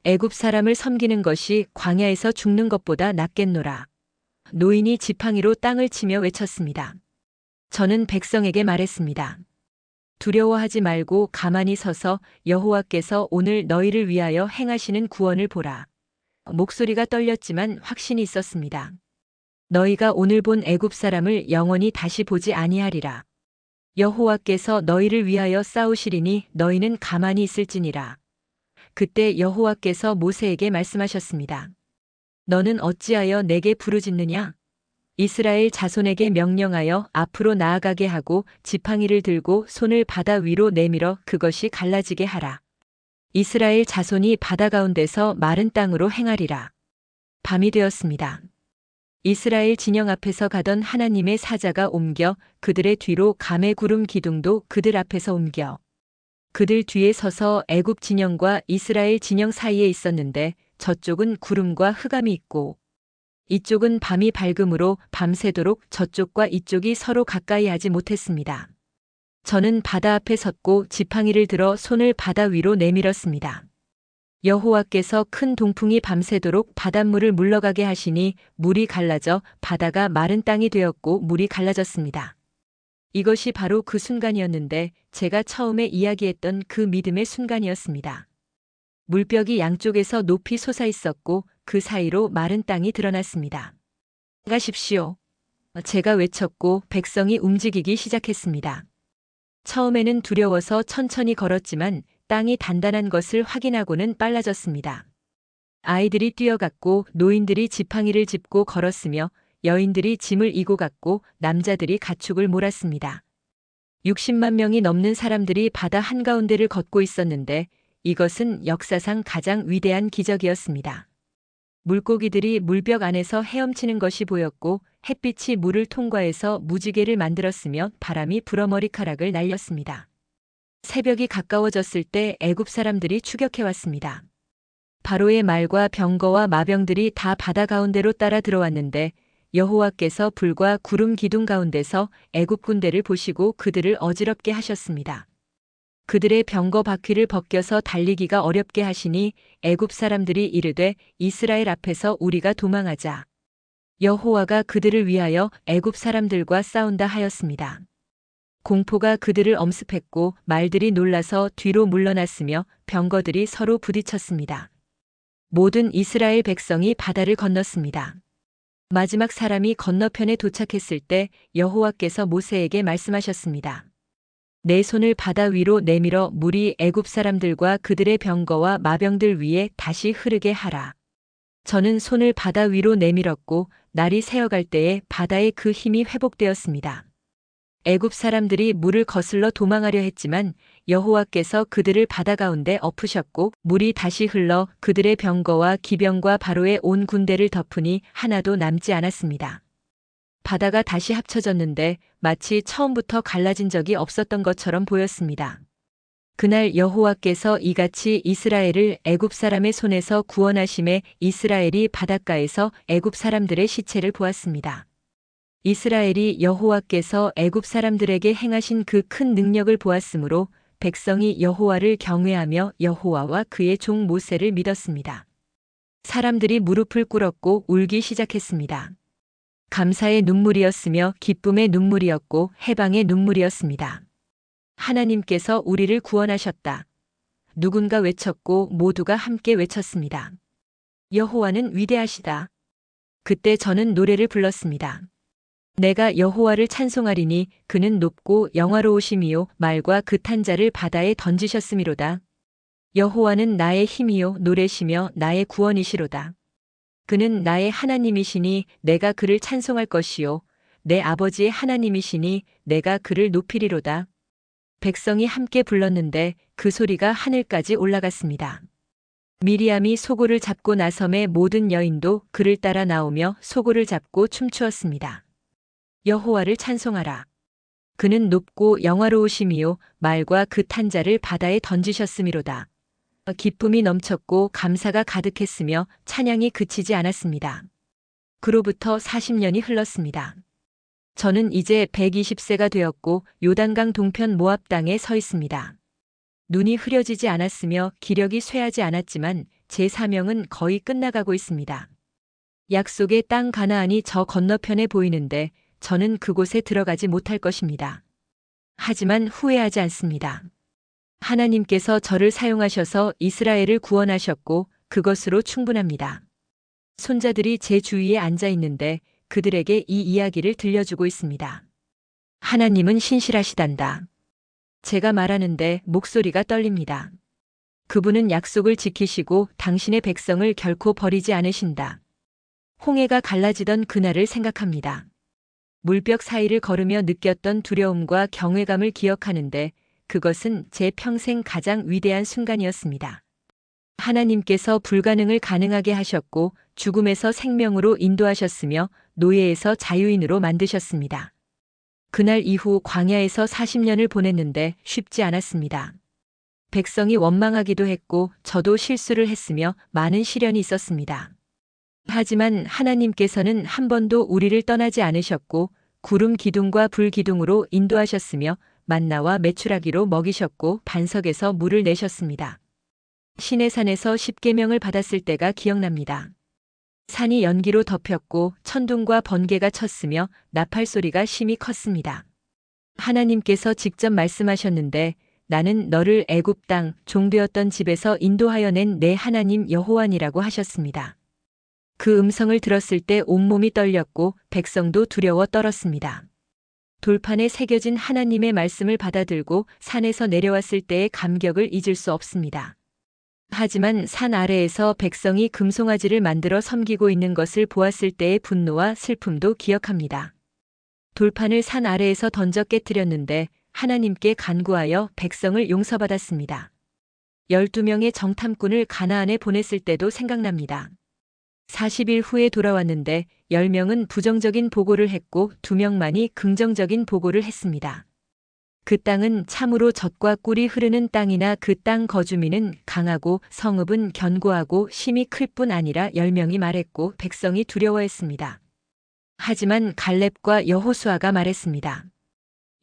애굽 사람을 섬기는 것이 광야에서 죽는 것보다 낫겠노라. 노인이 지팡이로 땅을 치며 외쳤습니다. 저는 백성에게 말했습니다. 두려워하지 말고 가만히 서서 여호와께서 오늘 너희를 위하여 행하시는 구원을 보라. 목소리가 떨렸지만 확신이 있었습니다. 너희가 오늘 본 애굽 사람을 영원히 다시 보지 아니하리라. 여호와께서 너희를 위하여 싸우시리니 너희는 가만히 있을지니라. 그때 여호와께서 모세에게 말씀하셨습니다. 너는 어찌하여 내게 부르짖느냐? 이스라엘 자손에게 명령하여 앞으로 나아가게 하고 지팡이를 들고 손을 바다 위로 내밀어 그것이 갈라지게 하라. 이스라엘 자손이 바다 가운데서 마른 땅으로 행하리라. 밤이 되었습니다. 이스라엘 진영 앞에서 가던 하나님의 사자가 옮겨 그들의 뒤로 감의 구름 기둥도 그들 앞에서 옮겨 그들 뒤에 서서 애굽 진영과 이스라엘 진영 사이에 있었는데 저쪽은 구름과 흑암이 있고 이쪽은 밤이 밝음으로 밤새도록 저쪽과 이쪽이 서로 가까이 하지 못했습니다. 저는 바다 앞에 섰고 지팡이를 들어 손을 바다 위로 내밀었습니다. 여호와께서 큰 동풍이 밤새도록 바닷물을 물러가게 하시니 물이 갈라져 바다가 마른 땅이 되었고 물이 갈라졌습니다. 이것이 바로 그 순간이었는데 제가 처음에 이야기했던 그 믿음의 순간이었습니다. 물벽이 양쪽에서 높이 솟아 있었고 그 사이로 마른 땅이 드러났습니다. 가십시오. 제가 외쳤고 백성이 움직이기 시작했습니다. 처음에는 두려워서 천천히 걸었지만 땅이 단단한 것을 확인하고는 빨라졌습니다. 아이들이 뛰어갔고 노인들이 지팡이를 짚고 걸었으며 여인들이 짐을 이고 갔고 남자들이 가축을 몰았습니다. 60만 명이 넘는 사람들이 바다 한가운데를 걷고 있었는데 이것은 역사상 가장 위대한 기적이었습니다. 물고기들이 물벽 안에서 헤엄치는 것이 보였고 햇빛이 물을 통과해서 무지개를 만들었으며 바람이 불어 머리카락을 날렸습니다. 새벽이 가까워졌을 때 애굽 사람들이 추격해왔습니다. 바로의 말과 병거와 마병들이 다 바다 가운데로 따라 들어왔는데 여호와께서 불과 구름 기둥 가운데서 애굽 군대를 보시고 그들을 어지럽게 하셨습니다. 그들의 병거 바퀴를 벗겨서 달리기가 어렵게 하시니 애굽 사람들이 이르되 이스라엘 앞에서 우리가 도망하자. 여호와가 그들을 위하여 애굽 사람들과 싸운다 하였습니다. 공포가 그들을 엄습했고 말들이 놀라서 뒤로 물러났으며 병거들이 서로 부딪혔습니다. 모든 이스라엘 백성이 바다를 건넜습니다. 마지막 사람이 건너편에 도착했을 때 여호와께서 모세에게 말씀하셨습니다. 내 손을 바다 위로 내밀어 물이 애굽 사람들과 그들의 병거와 마병들 위에 다시 흐르게 하라. 저는 손을 바다 위로 내밀었고 날이 새어갈 때에 바다의 그 힘이 회복되었습니다. 애굽 사람들이 물을 거슬러 도망하려 했지만 여호와께서 그들을 바다 가운데 엎으셨고 물이 다시 흘러 그들의 병거와 기병과 바로의 온 군대를 덮으니 하나도 남지 않았습니다. 바다가 다시 합쳐졌는데 마치 처음부터 갈라진 적이 없었던 것처럼 보였습니다. 그날 여호와께서 이같이 이스라엘을 애굽 사람의 손에서 구원하심에 이스라엘이 바닷가에서 애굽 사람들의 시체를 보았습니다. 이스라엘이 여호와께서 애굽 사람들에게 행하신 그 큰 능력을 보았으므로 백성이 여호와를 경외하며 여호와와 그의 종 모세를 믿었습니다. 사람들이 무릎을 꿇었고 울기 시작했습니다. 감사의 눈물이었으며 기쁨의 눈물이었고 해방의 눈물이었습니다. 하나님께서 우리를 구원하셨다. 누군가 외쳤고 모두가 함께 외쳤습니다. 여호와는 위대하시다. 그때 저는 노래를 불렀습니다. 내가 여호와를 찬송하리니 그는 높고 영화로우심이요 말과 그 탄 자를 바다에 던지셨음이로다. 여호와는 나의 힘이요 노래시며 나의 구원이시로다. 그는 나의 하나님이시니 내가 그를 찬송할 것이요 내 아버지의 하나님이시니 내가 그를 높이리로다. 백성이 함께 불렀는데 그 소리가 하늘까지 올라갔습니다. 미리암이 소고를 잡고 나섬에 모든 여인도 그를 따라 나오며 소고를 잡고 춤추었습니다. 여호와를 찬송하라. 그는 높고 영화로우심이요 말과 그 탄 자를 바다에 던지셨음이로다. 기쁨이 넘쳤고 감사가 가득했으며 찬양이 그치지 않았습니다. 그로부터 40년이 흘렀습니다. 저는 이제 120세가 되었고 요단강 동편 모압 땅에 서 있습니다. 눈이 흐려지지 않았으며 기력이 쇠하지 않았지만 제 사명은 거의 끝나가고 있습니다. 약속의 땅 가나안이 저 건너편에 보이는데 저는 그곳에 들어가지 못할 것입니다. 하지만 후회하지 않습니다. 하나님께서 저를 사용하셔서 이스라엘을 구원하셨고 그것으로 충분합니다. 손자들이 제 주위에 앉아 있는데 그들에게 이 이야기를 들려주고 있습니다. 하나님은 신실하시단다. 제가 말하는데 목소리가 떨립니다. 그분은 약속을 지키시고 당신의 백성을 결코 버리지 않으신다. 홍해가 갈라지던 그날을 생각합니다. 물벽 사이를 걸으며 느꼈던 두려움과 경외감을 기억하는데 그것은 제 평생 가장 위대한 순간이었습니다. 하나님께서 불가능을 가능하게 하셨고 죽음에서 생명으로 인도하셨으며 노예에서 자유인으로 만드셨습니다. 그날 이후 광야에서 40년을 보냈는데 쉽지 않았습니다. 백성이 원망하기도 했고 저도 실수를 했으며 많은 시련이 있었습니다. 하지만 하나님께서는 한 번도 우리를 떠나지 않으셨고 구름 기둥과 불 기둥으로 인도하셨으며 만나와 메추라기로 먹이셨고 반석에서 물을 내셨습니다. 시내산에서 십계명을 받았을 때가 기억납니다. 산이 연기로 덮였고 천둥과 번개가 쳤으며 나팔 소리가 심히 컸습니다. 하나님께서 직접 말씀하셨는데 나는 너를 애굽 땅 종되었던 집에서 인도하여 낸 내 하나님 여호와니라고 하셨습니다. 그 음성을 들었을 때 온몸이 떨렸고 백성도 두려워 떨었습니다. 돌판에 새겨진 하나님의 말씀을 받아들고 산에서 내려왔을 때의 감격을 잊을 수 없습니다. 하지만 산 아래에서 백성이 금송아지를 만들어 섬기고 있는 것을 보았을 때의 분노와 슬픔도 기억합니다. 돌판을 산 아래에서 던져 깨뜨렸는데 하나님께 간구하여 백성을 용서받았습니다. 12명의 정탐꾼을 가나안에 보냈을 때도 생각납니다. 40일 후에 돌아왔는데 10명은 부정적인 보고를 했고 2명만이 긍정적인 보고를 했습니다. 그 땅은 참으로 젖과 꿀이 흐르는 땅이나 그 땅 거주민은 강하고 성읍은 견고하고 심히 클 뿐 아니라 10명이 말했고 백성이 두려워했습니다. 하지만 갈렙과 여호수아가 말했습니다.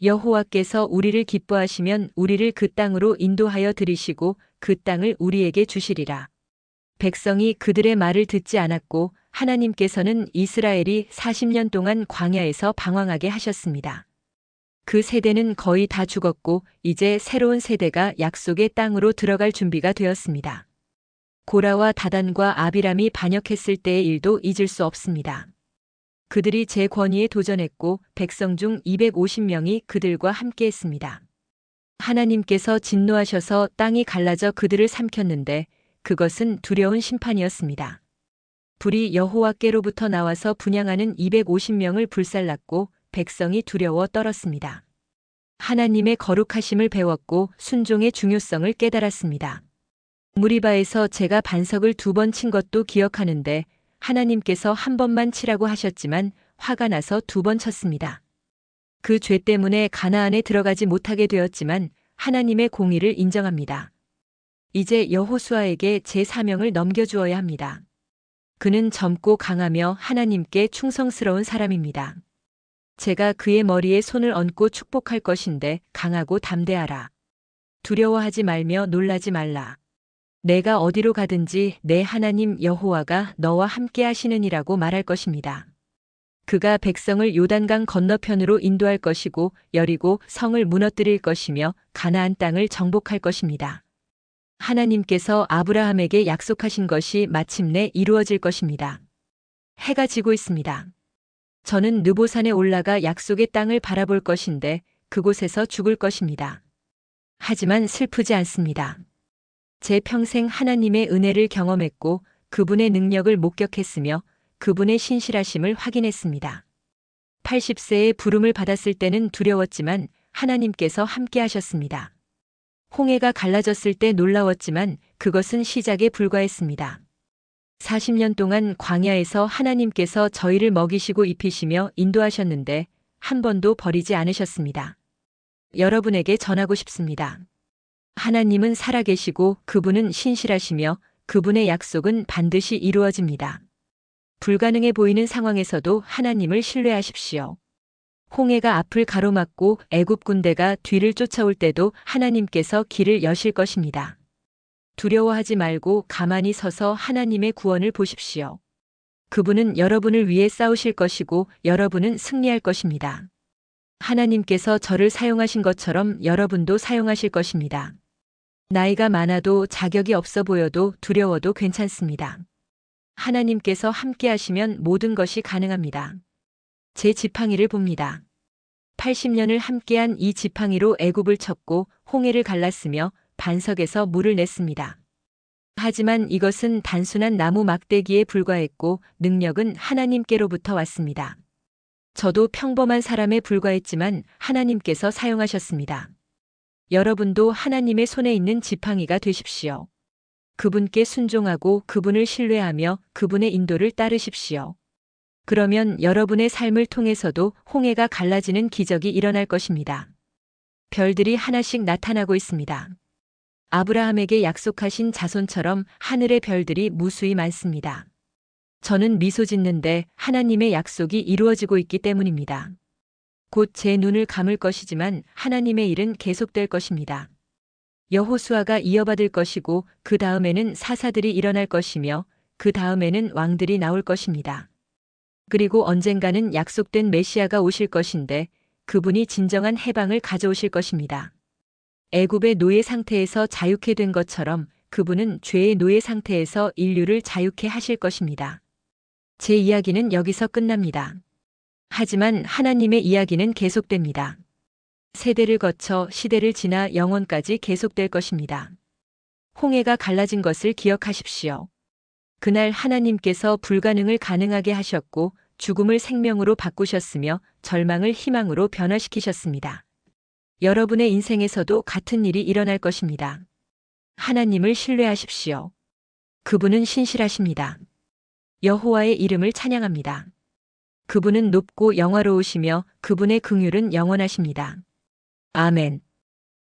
여호와께서 우리를 기뻐하시면 우리를 그 땅으로 인도하여 들이시고 그 땅을 우리에게 주시리라. 백성이 그들의 말을 듣지 않았고 하나님께서는 이스라엘이 40년 동안 광야에서 방황하게 하셨습니다. 그 세대는 거의 다 죽었고 이제 새로운 세대가 약속의 땅으로 들어갈 준비가 되었습니다. 고라와 다단과 아비람이 반역했을 때의 일도 잊을 수 없습니다. 그들이 제 권위에 도전했고 백성 중 250명이 그들과 함께했습니다. 하나님께서 진노하셔서 땅이 갈라져 그들을 삼켰는데 그것은 두려운 심판이었습니다. 불이 여호와께로부터 나와서 분향하는 250명을 불살랐고 백성이 두려워 떨었습니다. 하나님의 거룩하심을 배웠고 순종의 중요성을 깨달았습니다. 무리바에서 제가 반석을 2번 친 것도 기억하는데 하나님께서 한 번만 치라고 하셨지만 화가 나서 2번 쳤습니다. 그 죄 때문에 가나안에 들어가지 못하게 되었지만 하나님의 공의를 인정합니다. 이제 여호수아에게 제 사명을 넘겨주어야 합니다. 그는 젊고 강하며 하나님께 충성스러운 사람입니다. 제가 그의 머리에 손을 얹고 축복할 것인데 강하고 담대하라. 두려워하지 말며 놀라지 말라. 내가 어디로 가든지 내 하나님 여호와가 너와 함께 하시느니라고 말할 것입니다. 그가 백성을 요단강 건너편으로 인도할 것이고 여리고 성을 무너뜨릴 것이며 가나안 땅을 정복할 것입니다. 하나님께서 아브라함에게 약속하신 것이 마침내 이루어질 것입니다. 해가 지고 있습니다. 저는 느보산에 올라가 약속의 땅을 바라볼 것인데 그곳에서 죽을 것입니다. 하지만 슬프지 않습니다. 제 평생 하나님의 은혜를 경험했고 그분의 능력을 목격했으며 그분의 신실하심을 확인했습니다. 80세에 부름을 받았을 때는 두려웠지만 하나님께서 함께 하셨습니다. 홍해가 갈라졌을 때 놀라웠지만 그것은 시작에 불과했습니다. 40년 동안 광야에서 하나님께서 저희를 먹이시고 입히시며 인도하셨는데 한 번도 버리지 않으셨습니다. 여러분에게 전하고 싶습니다. 하나님은 살아계시고 그분은 신실하시며 그분의 약속은 반드시 이루어집니다. 불가능해 보이는 상황에서도 하나님을 신뢰하십시오. 홍해가 앞을 가로막고 애굽 군대가 뒤를 쫓아올 때도 하나님께서 길을 여실 것입니다. 두려워하지 말고 가만히 서서 하나님의 구원을 보십시오. 그분은 여러분을 위해 싸우실 것이고 여러분은 승리할 것입니다. 하나님께서 저를 사용하신 것처럼 여러분도 사용하실 것입니다. 나이가 많아도 자격이 없어 보여도 두려워도 괜찮습니다. 하나님께서 함께 하시면 모든 것이 가능합니다. 제 지팡이를 봅니다. 80년을 함께한 이 지팡이로 애굽을 쳤고 홍해를 갈랐으며 반석에서 물을 냈습니다. 하지만 이것은 단순한 나무 막대기에 불과했고 능력은 하나님께로부터 왔습니다. 저도 평범한 사람에 불과했지만 하나님께서 사용하셨습니다. 여러분도 하나님의 손에 있는 지팡이가 되십시오. 그분께 순종하고 그분을 신뢰하며 그분의 인도를 따르십시오. 그러면 여러분의 삶을 통해서도 홍해가 갈라지는 기적이 일어날 것입니다. 별들이 하나씩 나타나고 있습니다. 아브라함에게 약속하신 자손처럼 하늘의 별들이 무수히 많습니다. 저는 미소 짓는데 하나님의 약속이 이루어지고 있기 때문입니다. 곧 제 눈을 감을 것이지만 하나님의 일은 계속될 것입니다. 여호수아가 이어받을 것이고 그 다음에는 사사들이 일어날 것이며 그 다음에는 왕들이 나올 것입니다. 그리고 언젠가는 약속된 메시아가 오실 것인데 그분이 진정한 해방을 가져오실 것입니다. 애굽의 노예 상태에서 자유케 된 것처럼 그분은 죄의 노예 상태에서 인류를 자유케 하실 것입니다. 제 이야기는 여기서 끝납니다. 하지만 하나님의 이야기는 계속됩니다. 세대를 거쳐 시대를 지나 영원까지 계속될 것입니다. 홍해가 갈라진 것을 기억하십시오. 그날 하나님께서 불가능을 가능하게 하셨고 죽음을 생명으로 바꾸셨으며 절망을 희망으로 변화시키셨습니다. 여러분의 인생에서도 같은 일이 일어날 것입니다. 하나님을 신뢰하십시오. 그분은 신실하십니다. 여호와의 이름을 찬양합니다. 그분은 높고 영화로우시며 그분의 긍휼은 영원하십니다. 아멘.